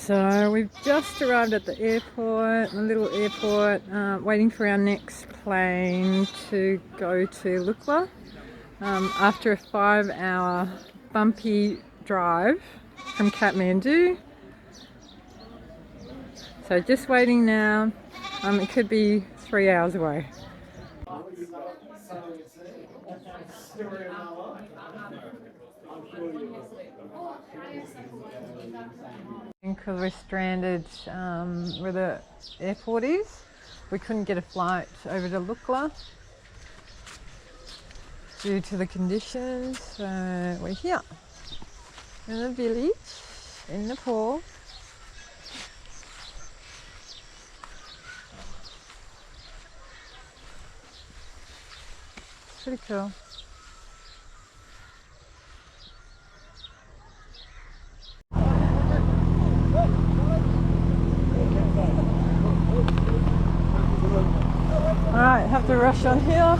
So we've just arrived at the airport, a little airport, waiting for our next plane to go to Lukla after a 5-hour bumpy drive from Kathmandu. So just waiting now. It could be 3 hours away. Because we're stranded where the airport is, we couldn't get a flight over to Lukla due to the conditions. So we're here in a village in Nepal. It's pretty cool. Alright, have to rush on here.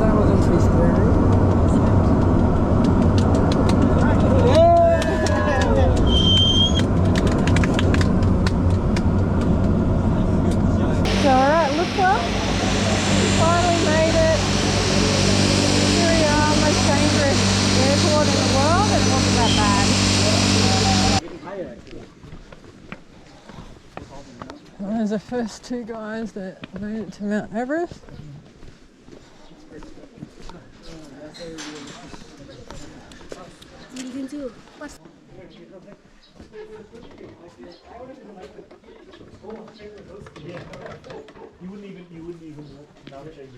That wasn't too scary. So alright, Lukla, finally made it. Here we are, most dangerous airport in the world, and it wasn't that bad. Well, there's the first two guys that made it to Mount Everest. You wouldn't even Namche.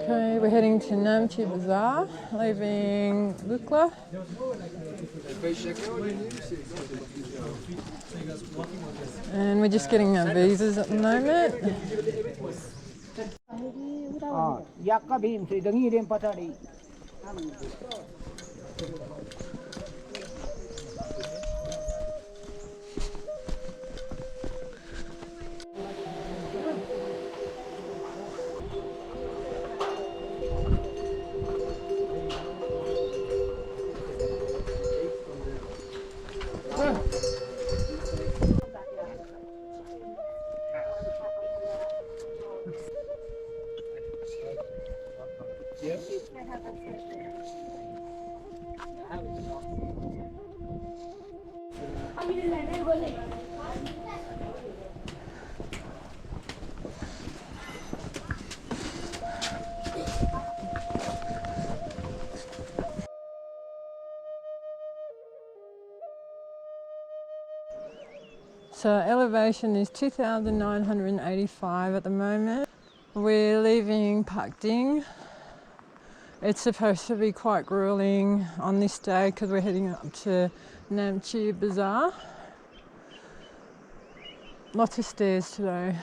Okay, we're heading to Namche Bazaar, leaving Lukla. And we're just getting our visas at the moment. So elevation is 2,985 at the moment. We're leaving Pakding. It's supposed to be quite grueling on this day because we're heading up to Namche Bazaar. Lots of stairs today.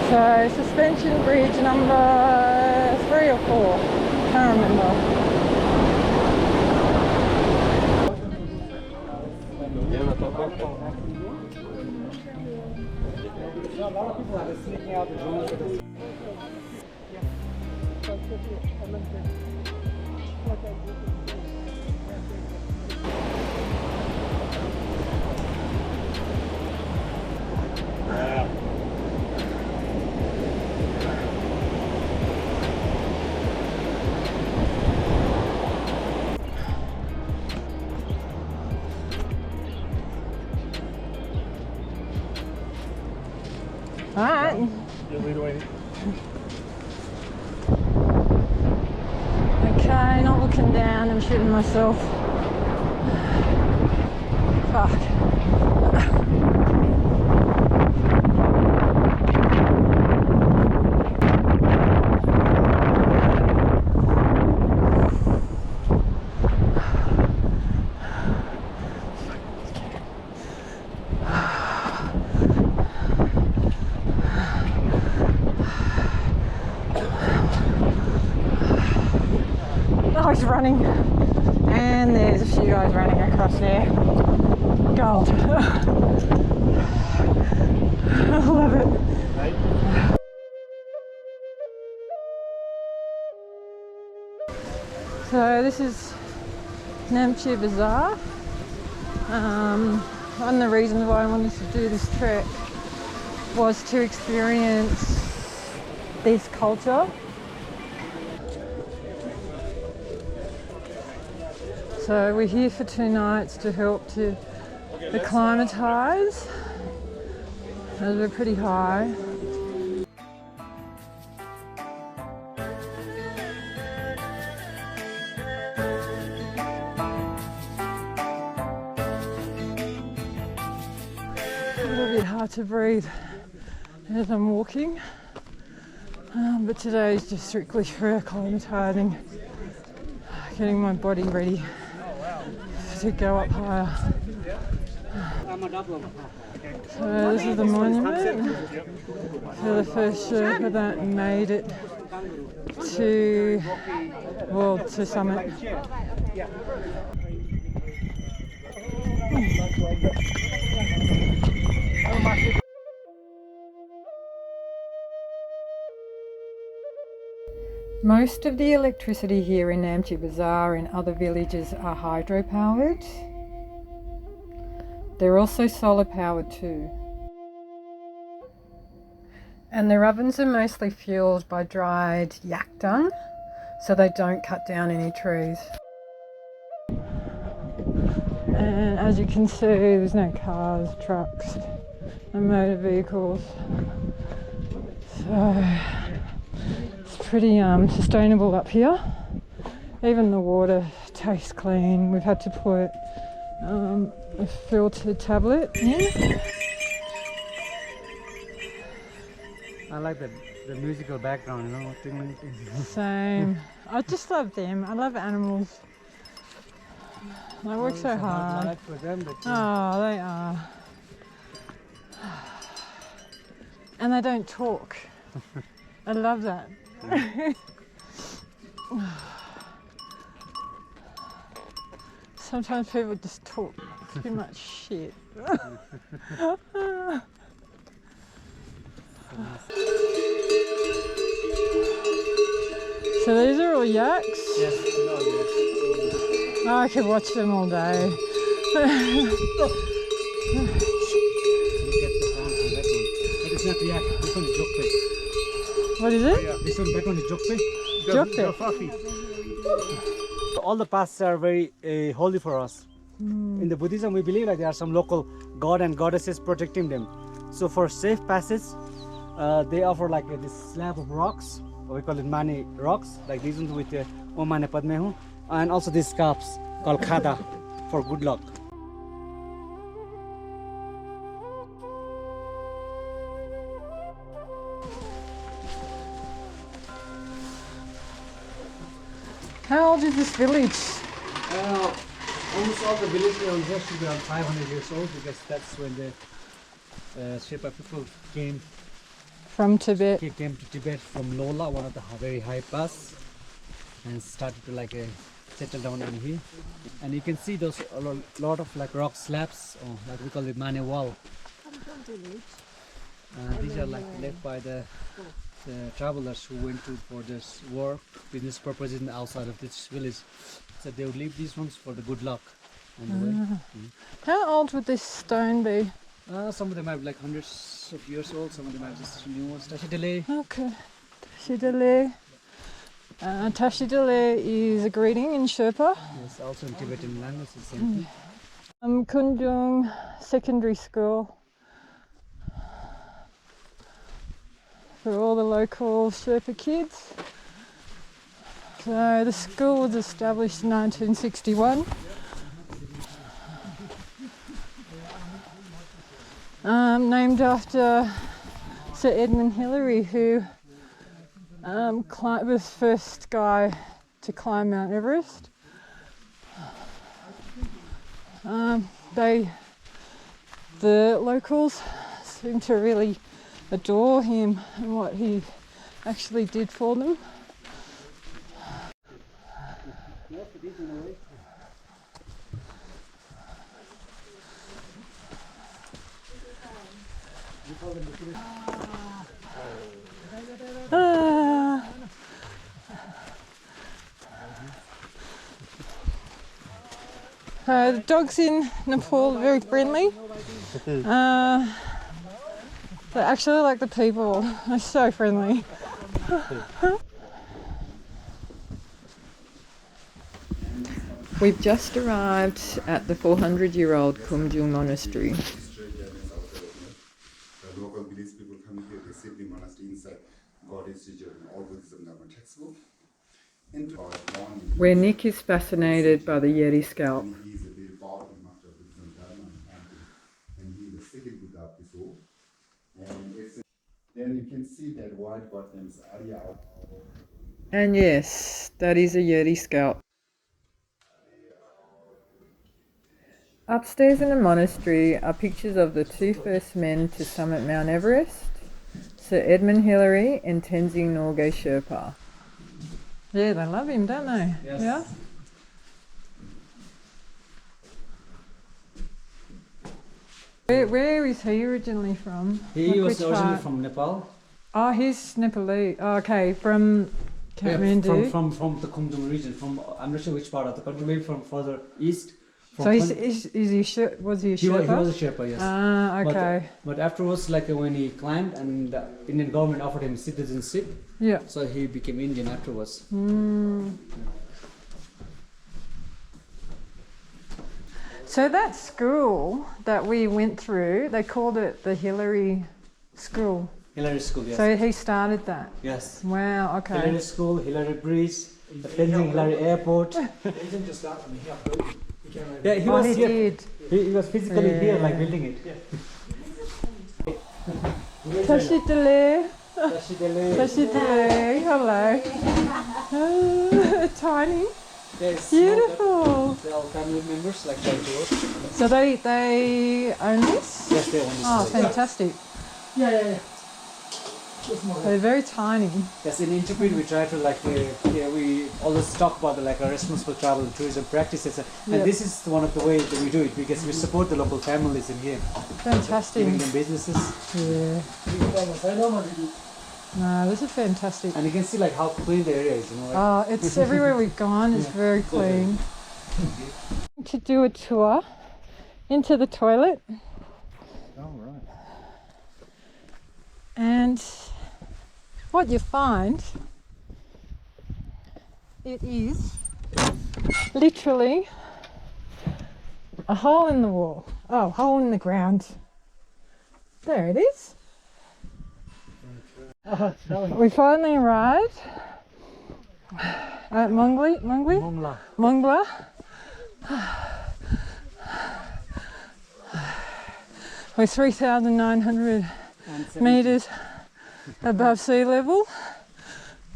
So suspension bridge number 3 or 4, can't remember. A lot of people are sneaking out the drones. All right. You lead away. going down and shooting myself. Fuck. Oh, he's running. And there's a few guys running across there. Gold. I love it. So this is Namche Bazaar. One of the reasons why I wanted to do this trek was to experience this culture. So we're here for 2 nights to help to acclimatize, as we're pretty high. A little bit hard to breathe as I'm walking, but today is just strictly for acclimatizing, getting my body ready to go up higher. So this is the monument for the first Sherpa that made it to summit. Most of the electricity here in Namche Bazaar and other villages are hydro-powered. They're also solar-powered too. And their ovens are mostly fueled by dried yak dung, so they don't cut down any trees. And as you can see, there's no cars, trucks, and motor vehicles. So it's pretty sustainable up here. Even the water tastes clean. We've had to put a filtered tablet in. I like the musical background, you know. Same. I just love them. I love animals. They work so hard. For them, but Oh, they are. And they don't talk. I love that. Sometimes people just talk too much shit. So these are all yaks? yes, Oh, I could watch them all day. Look at the sound from that one. But it's not the yak. This one is jokpe. What is it? This one, that one is jokpe. Jokpe. All the paths are very holy for us. In the Buddhism, we believe like there are some local god and goddesses protecting them. So for safe passage, they offer like this slab of rocks. We call it mani rocks, like these ones with Om Mani Padme Hum, and also these scarps called khada for good luck. How old is this village? Almost all the villages around here should be around 500 years old, because that's when the Sherpa people came Tibet. Came to Tibet from Lola, one of the very high pass, and started to like settle down in here. And you can see those a lot of like rock slabs, or like we call it mane wall. These are like left by the travelers who went to for this work, business purposes in the outside of this village. So they would leave these ones for the good luck on the way. How old would this stone be? Some of them have like hundreds of years old, some of them are just new ones. Tashidele. Okay. Tashidele. Tashidele is a greeting in Sherpa. Yes, also in Tibetan language, the same thing. Khumjung Secondary School. For all the local Sherpa kids. So the school was established in 1961. Named after Sir Edmund Hillary, who was the first guy to climb Mount Everest. The locals seem to really adore him and what he actually did for them. The dogs in Nepal are very friendly. They actually like the people. They're so friendly. We've just arrived at the 400-year-old Khumjung monastery. The local village people come here, they save the monastery inside. God is teacher and all Buddhism are textbook. Where Nick is fascinated by the Yeti scalp. He is a very powerful master of Buddhism Dharma and he is the second Buddha of this world. And then you can see that white god named Arya. And yes, that is a Yeti scalp. Upstairs in the monastery are pictures of the two first men to summit Mount Everest, Sir Edmund Hillary and Tenzing Norgay Sherpa. Yeah, they love him, don't they? Yes. Yeah. Where is he originally from? He was which originally part? from Nepal. Oh, he's Nepalese. Oh, okay, from Kathmandu. From the Khumjung region. I'm not sure which part of the country. Maybe from further east. So was he a Sherpa? He was a Sherpa, yes. Ah, okay. But afterwards, like when he climbed and the Indian government offered him citizenship, Yeah. so he became Indian afterwards. So that school that we went through, they called it the Hillary School. Hillary School, yes. So he started that. Yes. Wow, okay. Hillary School, Hillary Bridge, the Tenzing Hillary Airport. He didn't just start from here. He came over. Yeah, he Oh, was he here. did. He was physically here, like building it. Tashitale. Tashitale. Tashitale. Hello. Tiny. Yes. Beautiful. They're all family members, like trying to work. So they own this? Yes, they own this. Oh, place. fantastic. Yeah. They're very tiny. Yes, in Intrepid we try to we always talk about the responsible travel and tourism practices, and Yep. this is one of the ways that we do it because we support the local families in here, Fantastic. giving them businesses, Yeah. No, this is fantastic. and you can see like how clean the area is. It's everywhere we've gone is very clean. To do a tour into the toilet. Oh, right. And what you find, it is literally a hole in the wall. Oh, hole in the ground. There it is. We finally arrived at Mongla. We're 3,900 meters above sea level.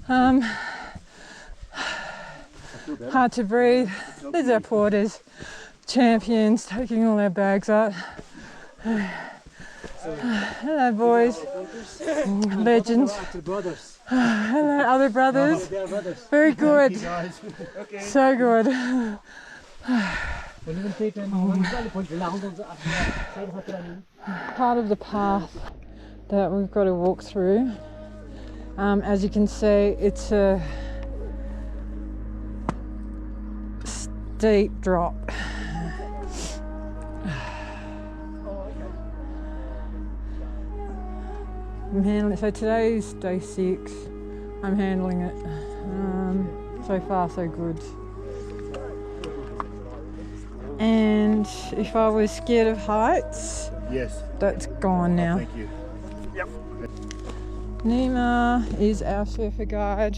Hard to breathe. There's our porters, champions, taking all our bags up. Hello, boys. Legends. Hello, other brothers. Very good. So good. Part of the path that we've got to walk through. As you can see, it's a steep drop. I'm handling. So today's day 6. I'm handling it. So far, so good. And if I was scared of heights, Yes. that's gone now. Thank you. Yep. Nima is our Sherpa guide.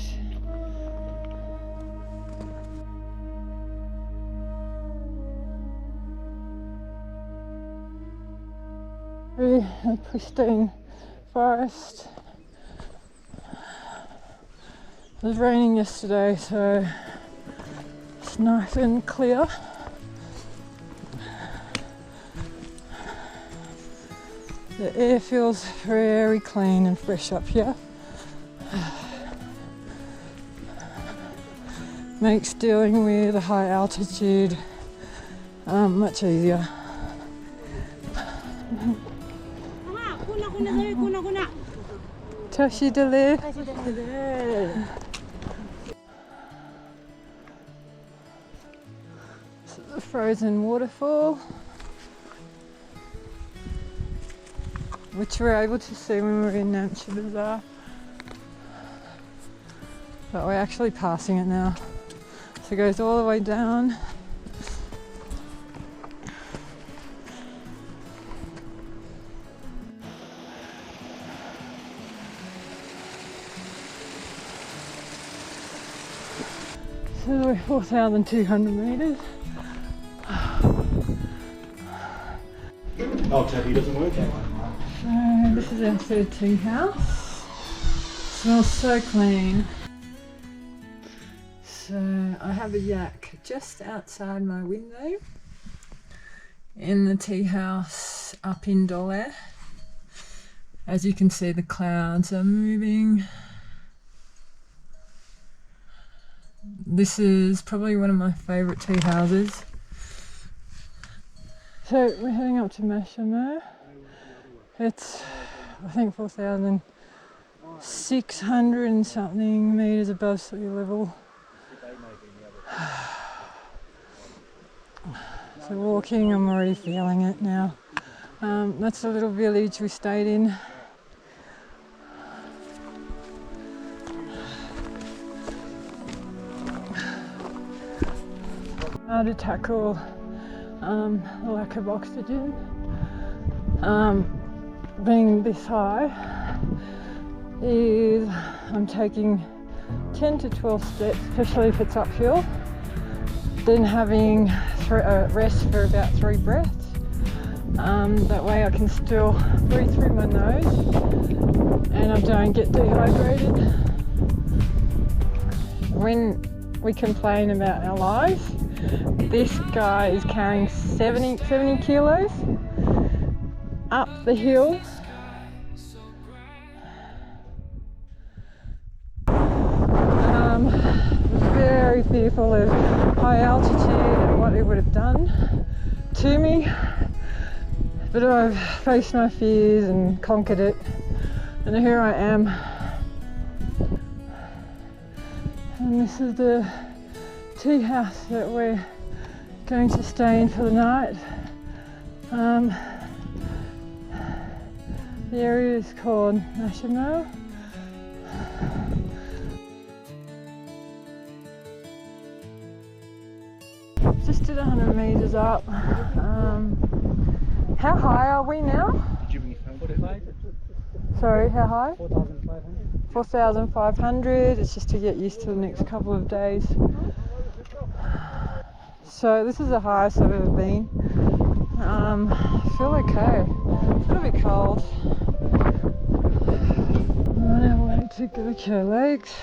Very pristine forest. It was raining yesterday, so it's nice and clear. The air feels very clean and fresh up here. Makes dealing with a high altitude much easier. Tashi dele. This is a frozen waterfall, which we're able to see when we're in Namche Bazaar. But we're actually passing it now. So it goes all the way down. So we're 4,200 metres. Oh, Tabby doesn't work that way. So this is our third tea house. Smells so clean. So I have a yak just outside my window in the tea house up in Dole. As you can see, the clouds are moving. This is probably one of my favourite tea houses. So we're heading up to Mashamo. It's, I think, 4,600 and something metres above sea level. So walking, I'm already feeling it now. That's the little village we stayed in. How to tackle the lack of oxygen. Being this high is I'm taking 10 to 12 steps, especially if it's uphill, then having a rest for about 3 breaths. That way I can still breathe through my nose and I don't get dehydrated. When we complain about our lives, this guy is carrying 70 kilos up the hill. Very fearful of high altitude and what it would have done to me, but I've faced my fears and conquered it, and here I am. And this is the tea house that we're going to stay in for the night. The area is called Mashamo. Just at 100 metres up. How high are we now? Did you bring your phone? 45? Sorry, how high? 4,500. 4,500. It's just to get used to the next couple of days. So this is the highest I've ever been. I feel okay. It's a little bit cold. On our way to Gokyo Lakes.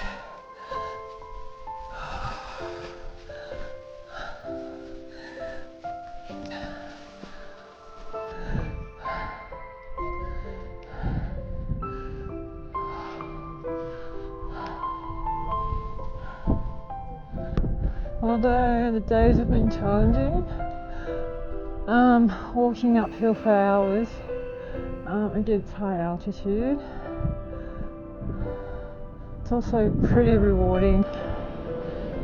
Although the days have been challenging, walking uphill for hours against high altitude, it's also pretty rewarding,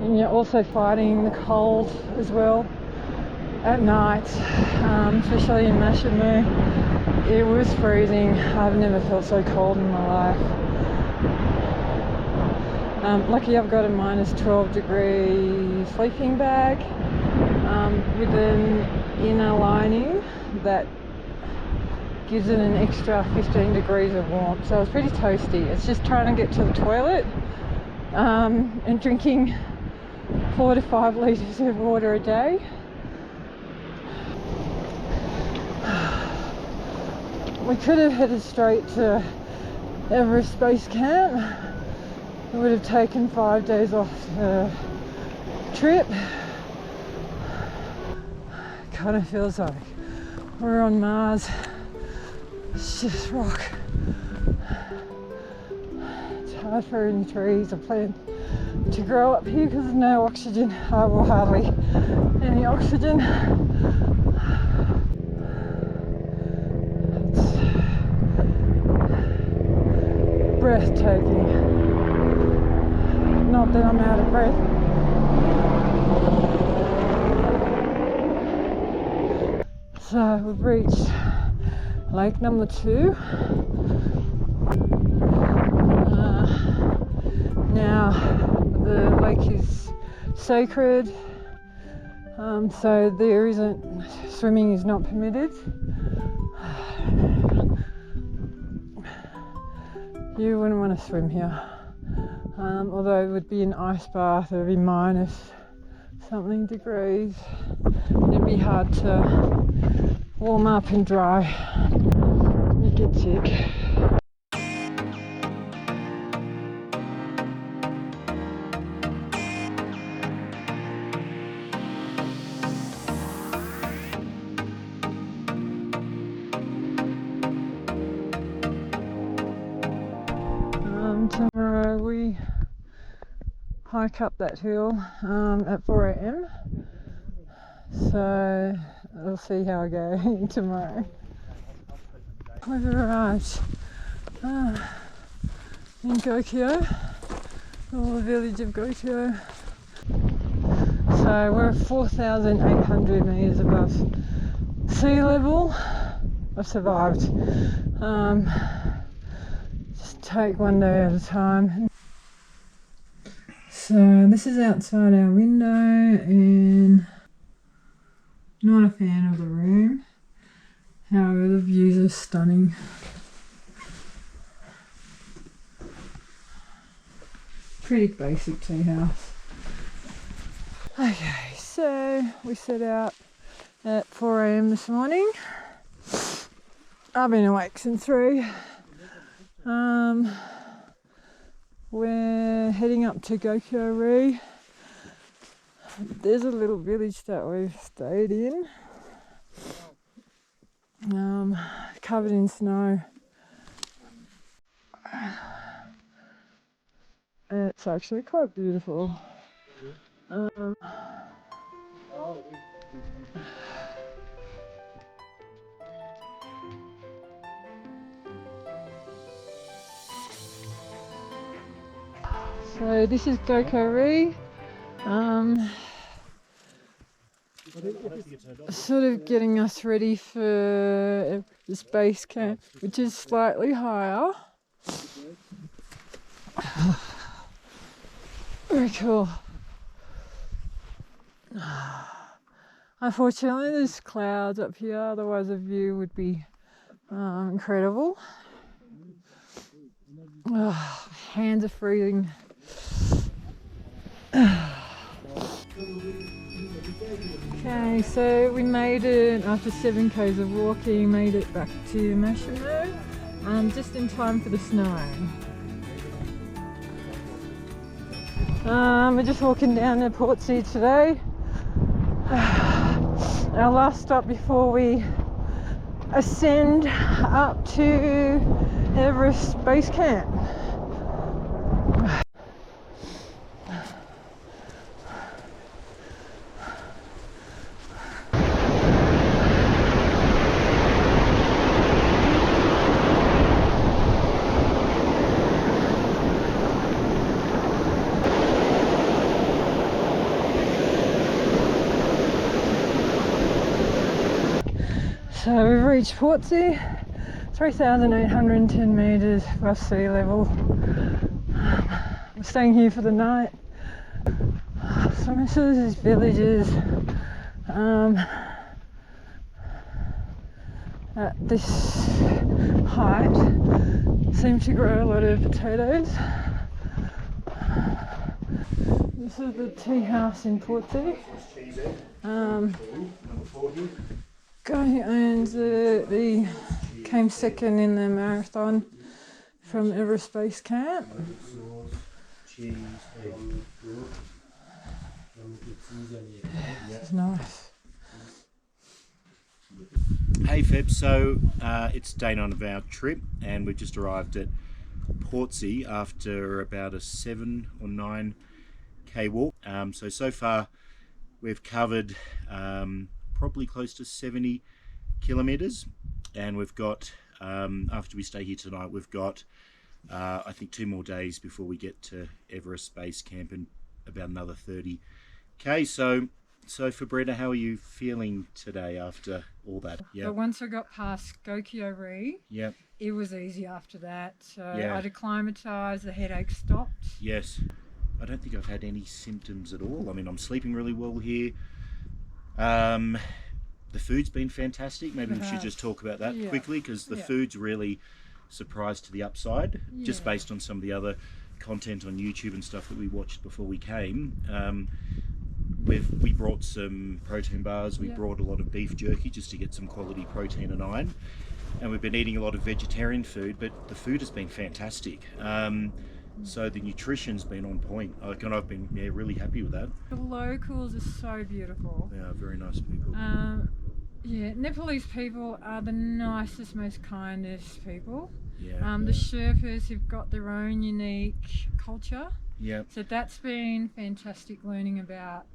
and you're also fighting the cold as well at night, especially in Mashamo. It was freezing. I've never felt so cold in my life. Lucky I've got a -12 degree sleeping bag with an inner lining that gives it an extra 15 degrees of warmth, so it's pretty toasty. It's just trying to get to the toilet and drinking 4 to 5 litres of water a day. we could have headed straight to Everest Base Camp. It would have taken 5 days off the trip. Kind of feels like we're on Mars. It's just rock. It's hard for any trees or plants to grow up here because there's no oxygen, well, hardly any oxygen. It's breathtaking. Not that I'm out of breath. So we've reached lake number 2. Now the lake is sacred, so there isn't, swimming is not permitted. You wouldn't want to swim here, although it would be an ice bath. It would be minus something degrees. It'd be hard to warm up and dry. You get sick. Tomorrow we hike up that hill at 4 AM. So we'll see how I go tomorrow. We've arrived in Gokyo, or the village of Gokyo. So we're 4,800 meters above sea level. I've survived. Just take one day at a time. So this is outside our window, and not a fan of the room. However, the views are stunning. Pretty basic tea house. Okay, so we set out at 4 AM this morning. I've been awake since 3. We're heading up to Gokyo. There's a little village that we've stayed in, covered in snow. It's actually quite beautiful. So this is Gokyo. Sort of getting us ready for this base camp, which is slightly higher. Very cool. Unfortunately, there's clouds up here, otherwise the view would be incredible. Hands are freezing. Okay, so we made it after 7 k's of walking, made it back to Namche, just in time for the snow. We're just walking down to Portsea today. Our last stop before we ascend up to Everest Base Camp. So we've reached Portsea, 3,810 metres above sea level. We're staying here for the night. So most of these villages at this height seem to grow a lot of potatoes. This is the tea house in Portsea. Guy who owns the came second in the marathon from Everest Base Camp. It's nice. Hey Feb, so it's day 9 of our trip and we've just arrived at Portsea after about a 7 or 9k walk. So far we've covered probably close to 70 kilometres, and we've got, after we stay here tonight, we've got I think 2 more days before we get to Everest Base Camp and about another 30k. So for Brenda, how are you feeling today after all that? Yeah. But once I got past Gokyo Lakes, Yep. it was easy after that. So Yeah. I'd acclimatized, the headache stopped. Yes. I don't think I've had any symptoms at all. I mean, I'm sleeping really well here. The food's been fantastic. Maybe we should just talk about that quickly, because the food's really surprised to the upside, just based on some of the other content on YouTube and stuff that we watched before we came. We brought some protein bars, we brought a lot of beef jerky just to get some quality protein and iron, and we've been eating a lot of vegetarian food, but the food has been fantastic. So the nutrition's been on point. I've been really happy with that. The locals are so beautiful. They are very nice people. Nepalese people are the nicest, most kindest people. Yeah. The Sherpas have got their own unique culture. Yeah. So that's been fantastic, learning about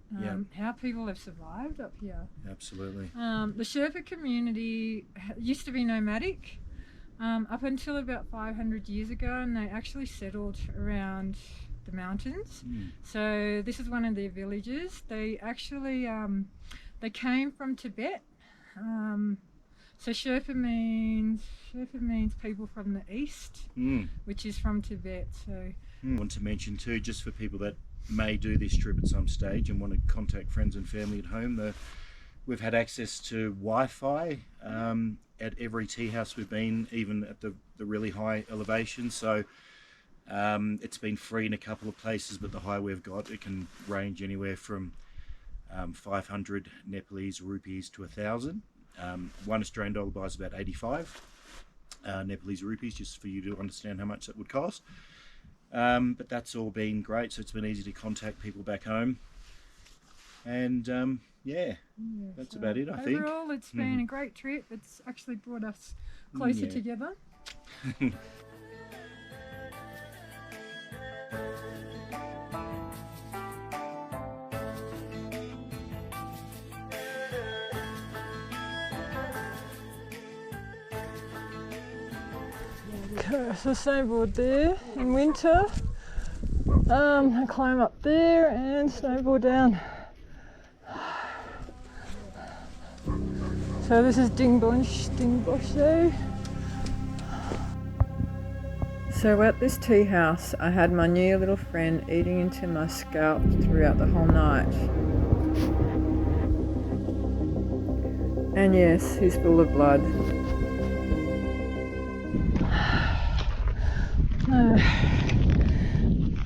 how people have survived up here. Absolutely. The Sherpa community used to be nomadic up until about 500 years ago, and they actually settled around the mountains. So this is one of their villages. They actually they came from Tibet. So Sherpa means people from the east, which is from Tibet. So I want to mention too, just for people that may do this trip at some stage and want to contact friends and family at home, we've had access to Wi-Fi at every tea house we've been, even at the really high elevation. So it's been free in a couple of places, but the high we've got, it can range anywhere from 500 Nepalese rupees to 1,000. $1 Australian buys about 85 Nepalese rupees, just for you to understand how much that would cost. But that's all been great, so it's been easy to contact people back home. And that's about it, I think. Overall, it's been a great trip. It's actually brought us closer together. So snowboard there in winter. I climb up there and snowboard down. So this is Dingboche. So at this tea house, I had my new little friend eating into my scalp throughout the whole night. And yes, he's full of blood.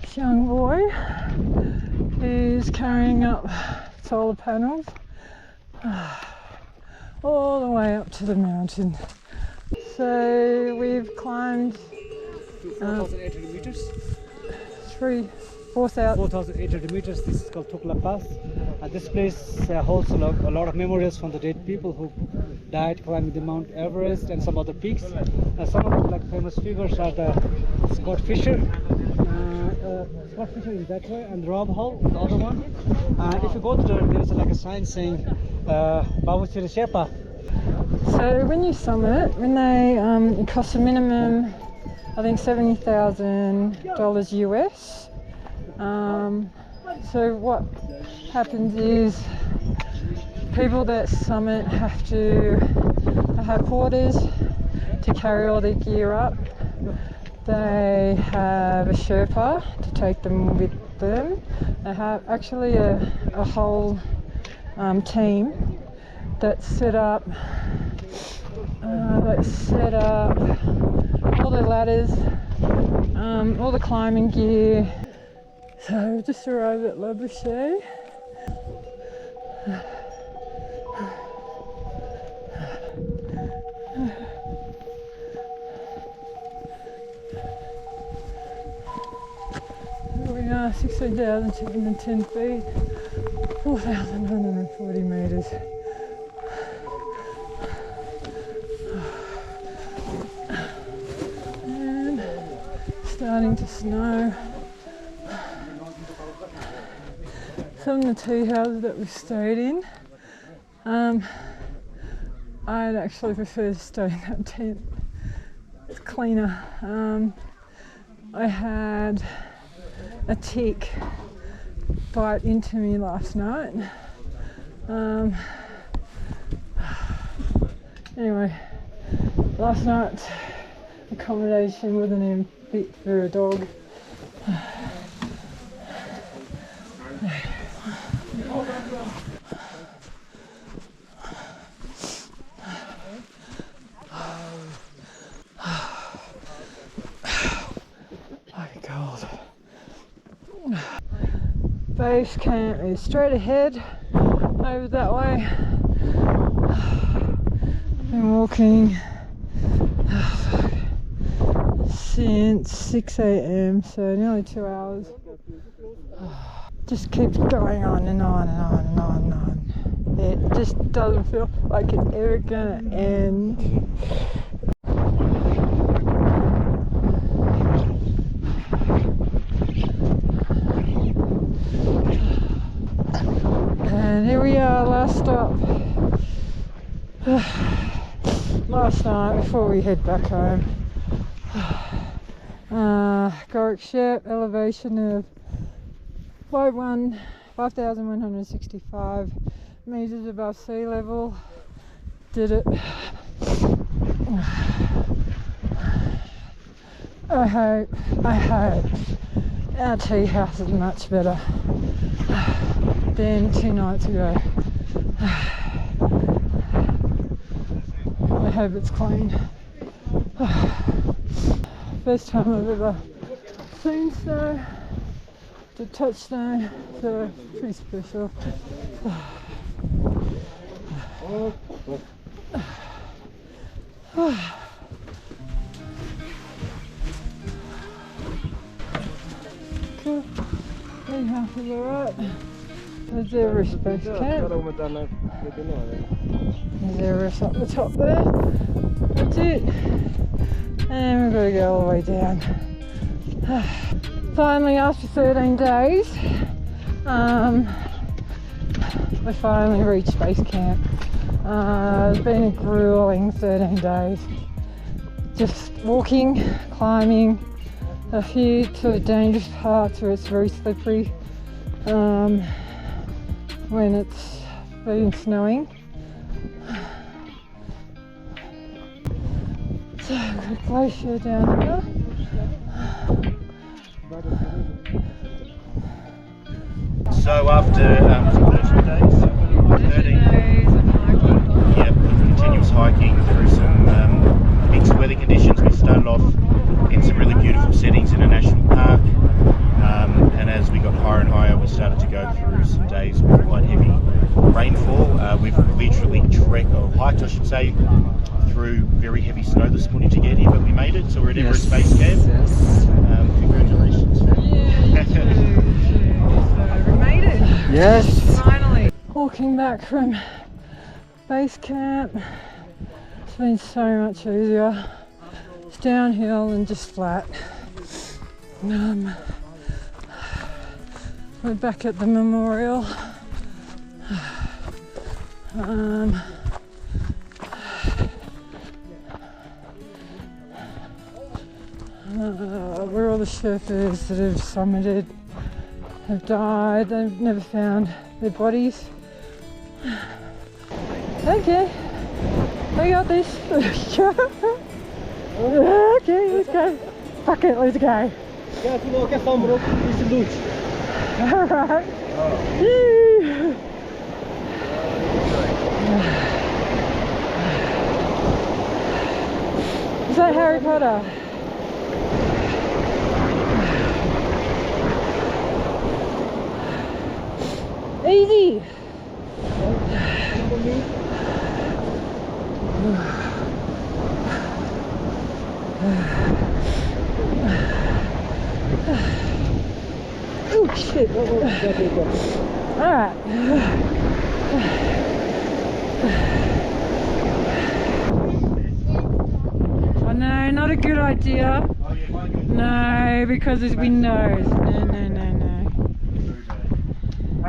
This young boy is carrying up solar panels all the way up to the mountain. So we've climbed 4,800 meters. 4,800 meters. This is called Lukla Pass. This place holds a lot of memorials from the dead people who died climbing the Mount Everest and some other peaks. Some of the famous figures are the Scott Fisher is that way, and Rob Hall, the other one. If you go to there's a sign saying Babuchiri Sherpa. So when you summit, it costs a minimum, I think $70,000 US. So what happens is people that summit have to have porters to carry all their gear up. They have a Sherpa to take them with them. They have actually a whole team that set up all the ladders, all the climbing gear. So we've just arrived at Dingboche. 10,210 feet, 4,140 metres. And starting to snow. Some of the tea houses that we stayed in, I'd actually prefer to stay in that tent. It's cleaner. I had a tick bite into me last night. Anyway, last night's accommodation wasn't even fit for a dog. Base camp is straight ahead over that way. Been walking since 6 a.m, so nearly 2 hours. Just keeps going on and on and on and on and on. It just doesn't feel like it's ever gonna end. And here we are, last stop. Last night before we head back home. Gokyo elevation of 5,165 meters above sea level. Did it. I hope our tea house is much better than 2 nights ago. I hope it's clean. First time I've ever seen snow, to touch snow, so pretty special. Cool. Tea house is alright. There's Everest Base Camp. There's Everest up the top there. That's it. And we've got to go all the way down. Finally, after 13 days, we finally reached base camp. It's been a grueling 13 days. Just walking, climbing, a few sort of dangerous parts where it's very slippery. When it's been snowing. So we've got a glacier down here. So after 13 days of hiking, yep, continuous hiking through some mixed weather conditions. We started off in some really beautiful settings in a national park, and as we got higher and higher, we started to go through some days with quite heavy rainfall. We've literally hiked, I should say, through very heavy snow this morning to get here, but we made it. So we're at Everest Base Camp. Yes. Congratulations. Yeah, so we made it. Yes. Finally. Walking back from base camp, it's been so much easier. It's downhill and just flat. We're back at the memorial. Where all the Sherpas that have summited have died. They've never found their bodies. Okay, I got this. Okay, let's go. Fuck it, let's go. Alright. Is that Harry Potter? Easy! Oh shit. Alright. Oh no, not a good idea. No, because there's windows. No, no, no, no.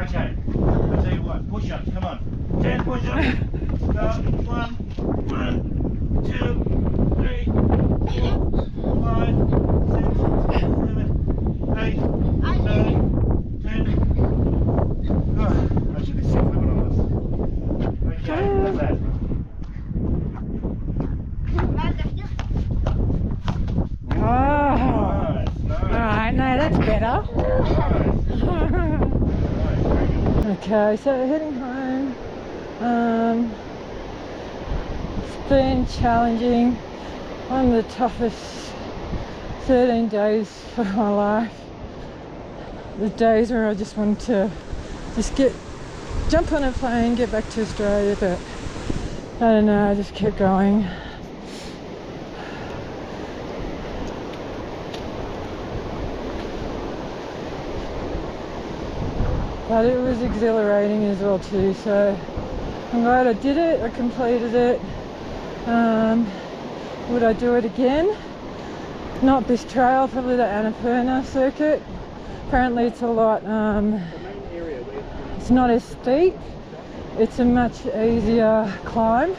Okay, I'll tell you what, push-ups, come on. 10 push-ups. Go, 1, 2, 3, 4, 5, 6, 7, 8, 9, 10. Oh, I should be sick living on this. Okay, how's that? Oh. Nice, nice. Alright, no, that's better. Okay, so heading home. It's been challenging. One of the toughest 13 days of my life. The days where I just wanted to jump on a plane, get back to Australia, but I don't know, I just kept going. But it was exhilarating as well too, so I'm glad I did it, I completed it. Would I do it again? Not this trail, probably the Annapurna circuit. Apparently it's a lot, it's not as steep, it's a much easier climb.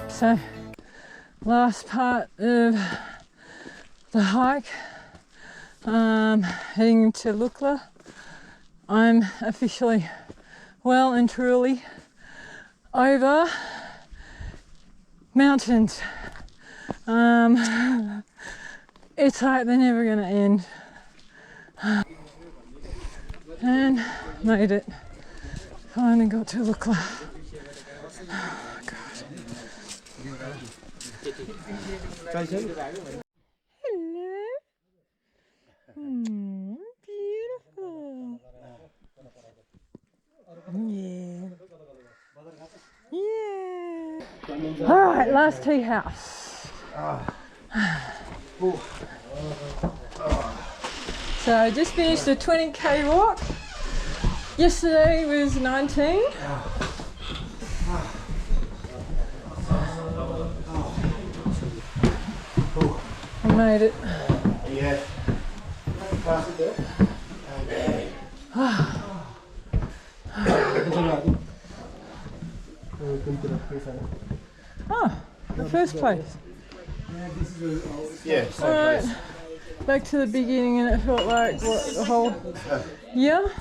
So, last part of the hike, heading to Lukla. I'm officially well and truly over mountains. It's like they're never gonna end. And made it. Finally got to Lukla. Oh, God. Hello. Beautiful. Yeah. Yeah. All right, last tea house. So I just finished a 20k walk. Yesterday was 19. I made it. Yeah. Oh, the first place. Yeah, same place. Back to the beginning, and it felt like what, the whole year?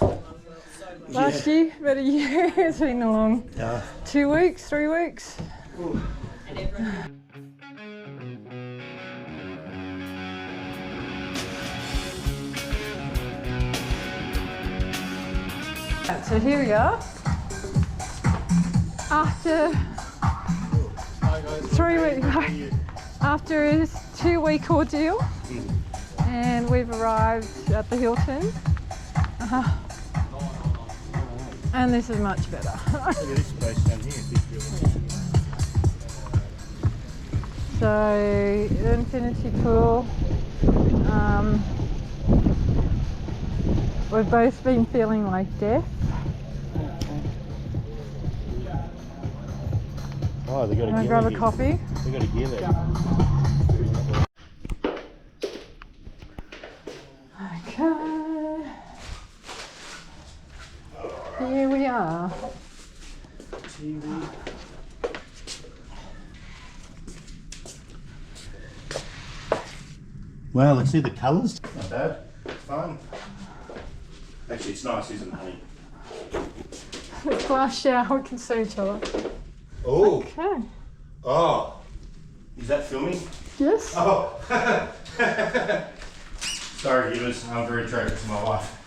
Last year? About a year? It's been a long 2 weeks, 3 weeks. So here we are. After 3 weeks, after a 2 week ordeal, and we've arrived at the Hilton. And this is much better. Look at this place down here. So, the infinity pool. We've both been feeling like death. Oh, they got a Can I grab a coffee? They got a gear there. Okay. Here we are. Wow, let's see the colours. Not bad. It's fun. Actually, it's nice, isn't it, honey? It's glass shower, we can see each other. Oh. Okay. Oh. Is that filming? Yes. Oh. Sorry, viewers. I'm very attracted to my wife.